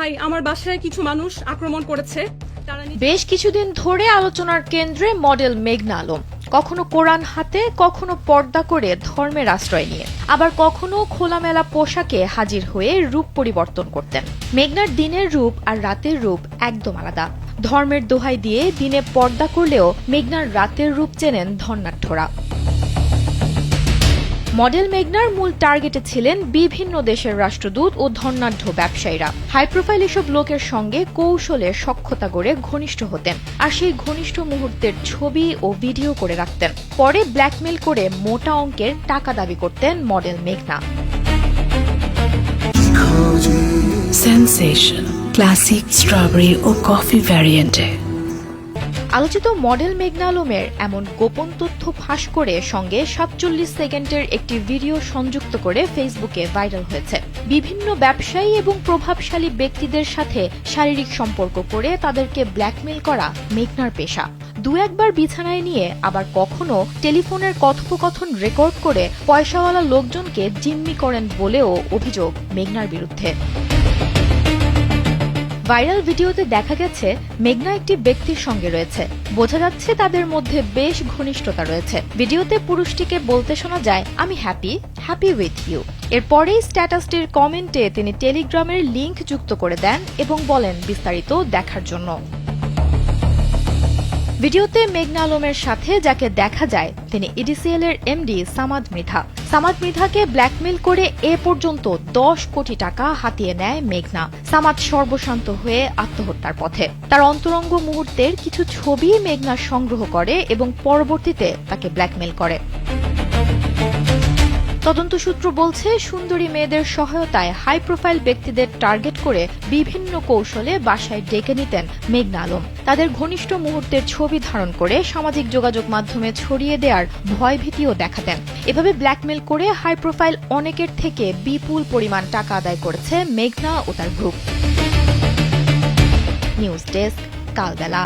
ভাই আমার বাসায় কিছু মানুষ আক্রমণ করেছে। বেশ কিছুদিন ধরে আলোচনার কেন্দ্রে মডেল মেঘনা আলম। কখনো কোরআন হাতে, কখনো পর্দা করে ধর্মের আশ্রয় নিয়ে, আবার কখনো খোলামেলা পোশাকে হাজির হয়ে রূপ পরিবর্তন করতেন। মেঘনার দিনের রূপ আর রাতের রূপ একদম আলাদা। ধর্মের দোহাই দিয়ে দিনে পর্দা করলেও মেঘনার রাতের রূপ চেনেন ধন্যাঢ্যরা। মডেল মেঘনার মূল টার্গেটে ছিলেন বিভিন্ন দেশের রাষ্ট্রদূত ও ধনাঢ্য ব্যবসায়ীরা। হাই প্রোফাইল এসব লোকের সঙ্গে কৌশলে সখ্যতা গড়ে ঘনিষ্ঠ হতেন, আর সেই ঘনিষ্ঠ মুহূর্তের ছবি ও ভিডিও করে রাখতেন। পরে ব্ল্যাকমেল করে মোটা অঙ্কের টাকা দাবি করতেন মডেল মেঘনা। সেন্সেশন ক্লাসিক স্ট্রবেরি ও কফি ভ্যারিয়েন্টে আলোচিত মডেল মেঘনা আলমের এমন গোপন তথ্য ফাঁস করে সঙ্গে ৪৭ সেকেন্ডের একটি ভিডিও সংযুক্ত করে ফেসবুকে ভাইরাল হয়েছে। বিভিন্ন ব্যবসায়ী এবং প্রভাবশালী ব্যক্তিদের সাথে শারীরিক সম্পর্ক করে তাদেরকে ব্ল্যাকমেল করা মেঘনার পেশা। দু একবার বিছানায় নিয়ে, আবার কখনো টেলিফোনের কথোপকথন রেকর্ড করে পয়সাওয়ালা লোকজনকে জিম্মি করেন বলেও অভিযোগ মেঘনার বিরুদ্ধে। ভাইরাল ভিডিওতে দেখা গেছে মেঘনা একটি ব্যক্তির সঙ্গে রয়েছে। বোঝা যাচ্ছে তাদের মধ্যে বেশ ঘনিষ্ঠতা রয়েছে। ভিডিওতে পুরুষটিকে বলতে শোনা যায়, আমি হ্যাপি উইথ ইউ। এরপরেই স্ট্যাটাসটির কমেন্টে তিনি টেলিগ্রামের লিংক যুক্ত করে দেন এবং বলেন বিস্তারিত দেখার জন্য। ভিডিওতে মেঘনা আলমের সাথে যাকে দেখা যায় তিনি ইডিসিএল এর এমডি সামাদ মৃধা। সামাদ মৃধাকে ব্ল্যাকমেল করে এ পর্যন্ত ১০ কোটি টাকা হাতিয়ে নেয় মেঘনা। সামাদ সর্বশান্ত হয়ে আত্মহত্যার পথে। তার অন্তরঙ্গ মুহূর্তের কিছু ছবি মেঘনা সংগ্রহ করে এবং পরবর্তীতে তাকে ব্ল্যাকমেল করে। তদন্ত সূত্র বলছে, সুন্দরী মেয়েদের সহায়তায় হাই প্রোফাইল ব্যক্তিদের টার্গেট করে বিভিন্ন কৌশলে বাসায় ডেকে নিতেন মেঘনা আলম। তাদের ঘনিষ্ঠ মুহূর্তের ছবি ধারণ করে সামাজিক যোগাযোগ মাধ্যমে ছড়িয়ে দেওয়ার ভয়ভীতিও দেখাতেন। এভাবে ব্ল্যাকমেল করে হাই প্রোফাইল অনেকের থেকে বিপুল পরিমাণ টাকা আদায় করেছে মেঘনা ও তার গ্রুপ। নিউজ ডেস্ক, কালবেলা।